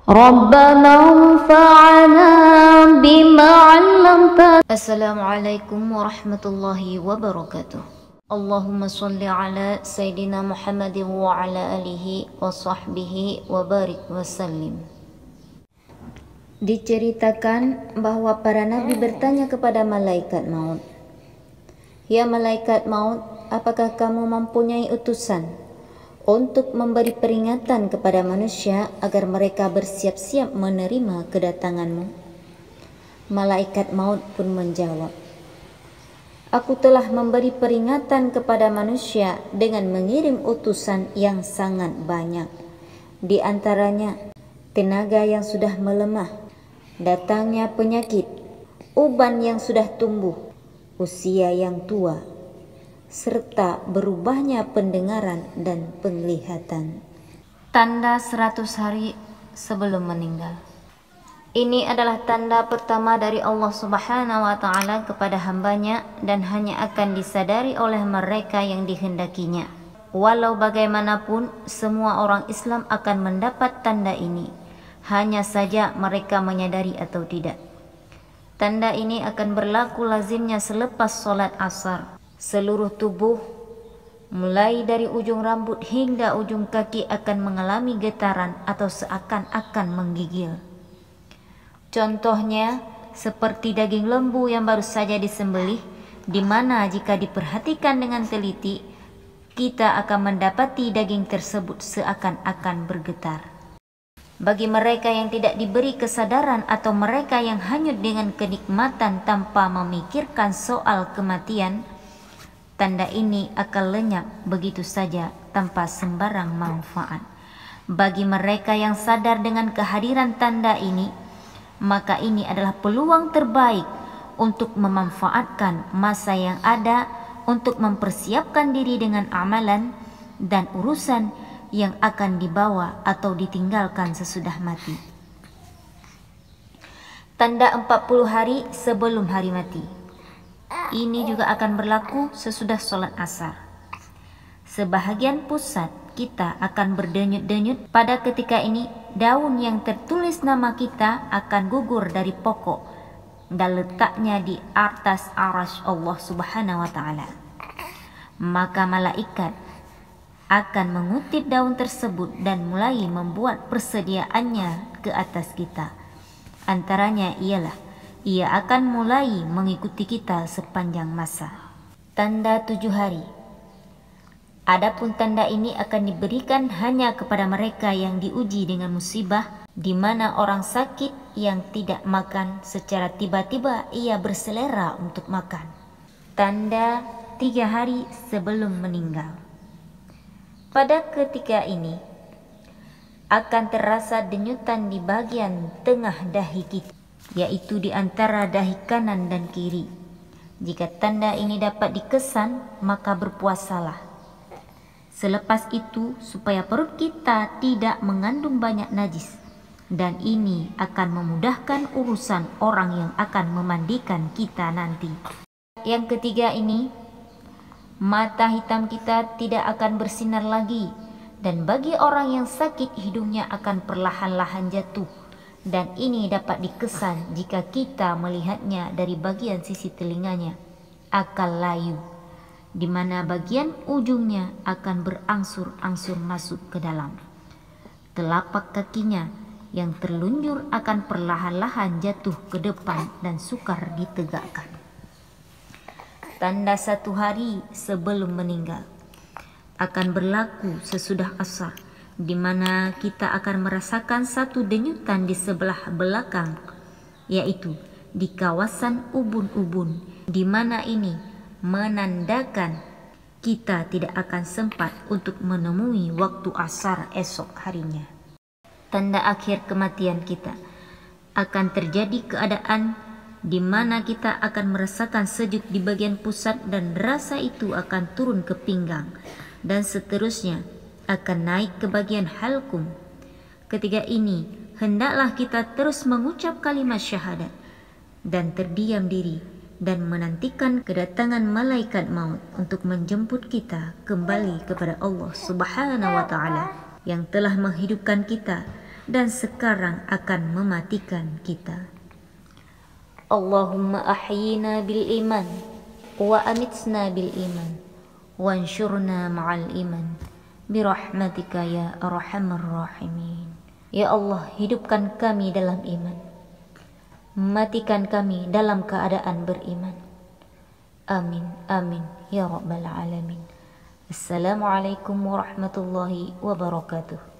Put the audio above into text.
ربنا انفعنا بما علمتنا. Assalamualaikum warahmatullahi wabarakatuh. Allahumma salli ala Sayyidina Muhammadin wa ala alihi wa sahbihi wa barik wa sallim. Diceritakan bahwa para nabi bertanya kepada malaikat maut, "Ya malaikat maut, apakah kamu mempunyai utusan untuk memberi peringatan kepada manusia agar mereka bersiap-siap menerima kedatanganmu?" Malaikat maut pun menjawab, "Aku telah memberi peringatan kepada manusia dengan mengirim utusan yang sangat banyak. Di antaranya tenaga yang sudah melemah, datangnya penyakit, uban yang sudah tumbuh, usia yang tua, serta berubahnya pendengaran dan penglihatan." Tanda 100 hari sebelum meninggal. Ini adalah tanda pertama dari Allah Subhanahu wa Ta'ala kepada hambanya dan hanya akan disadari oleh mereka yang dikehendakinya. Walau bagaimanapun, semua orang Islam akan mendapat tanda ini, hanya saja mereka menyadari atau tidak. Tanda ini akan berlaku lazimnya selepas sholat asar. Seluruh tubuh, mulai dari ujung rambut hingga ujung kaki, akan mengalami getaran atau seakan-akan menggigil. Contohnya seperti daging lembu yang baru saja disembelih, di mana jika diperhatikan dengan teliti, kita akan mendapati daging tersebut seakan-akan bergetar. Bagi mereka yang tidak diberi kesadaran atau mereka yang hanyut dengan kenikmatan tanpa memikirkan soal kematian, tanda ini akan lenyap begitu saja tanpa sembarang manfaat. Bagi mereka yang sadar dengan kehadiran tanda ini, maka ini adalah peluang terbaik untuk memanfaatkan masa yang ada untuk mempersiapkan diri dengan amalan dan urusan yang akan dibawa atau ditinggalkan sesudah mati. Tanda 40 hari sebelum hari mati. Ini juga akan berlaku sesudah sholat asar. Sebahagian pusat kita akan berdenyut-denyut pada ketika ini. Daun yang tertulis nama kita akan gugur dari pokok dan letaknya di atas arasy Allah Subhanahu wa Ta'ala. Maka malaikat akan mengutip daun tersebut dan mulai membuat persediaannya ke atas kita. Antaranya ialah ia akan mulai mengikuti kita sepanjang masa. Tanda 7 hari. Adapun tanda ini akan diberikan hanya kepada mereka yang diuji dengan musibah, di mana orang sakit yang tidak makan secara tiba-tiba ia berselera untuk makan. Tanda 3 hari sebelum meninggal. Pada ketika ini akan terasa denyutan di bagian tengah dahi kita, yaitu di antara dahi kanan dan kiri. Jika tanda ini dapat dikesan, maka berpuasalah. Selepas itu, supaya perut kita tidak mengandung banyak najis, dan ini akan memudahkan urusan orang yang akan memandikan kita nanti. Yang ketiga ini, mata hitam kita tidak akan bersinar lagi, dan bagi orang yang sakit hidungnya akan perlahan-lahan jatuh, dan ini dapat dikesan jika kita melihatnya dari bagian sisi telinganya, akal layu, di mana bagian ujungnya akan berangsur-angsur masuk ke dalam. Telapak kakinya yang terlunjur akan perlahan-lahan jatuh ke depan dan sukar ditegakkan. Tanda 1 hari sebelum meninggal akan berlaku sesudah asar, di mana kita akan merasakan satu denyutan di sebelah belakang, yaitu di kawasan ubun-ubun, di mana ini menandakan kita tidak akan sempat untuk menemui waktu asar esok harinya. Tanda akhir kematian kita akan terjadi keadaan di mana kita akan merasakan sejuk di bagian pusat dan rasa itu akan turun ke pinggang dan seterusnya akan naik ke bagian halkum. Ketika ini hendaklah kita terus mengucap kalimat syahadat dan terdiam diri dan menantikan kedatangan malaikat maut untuk menjemput kita kembali kepada Allah Subhanahu wa Ta'ala yang telah menghidupkan kita dan sekarang akan mematikan kita. Allahumma ahyina bil iman wa amitsna bil iman wansyurna ma'al iman birahmatika ya arhamar rahimin. Ya Allah, hidupkan kami dalam iman, matikan kami dalam keadaan beriman. Amin, amin, ya rabbal alamin. Assalamualaikum warahmatullahi wabarakatuh.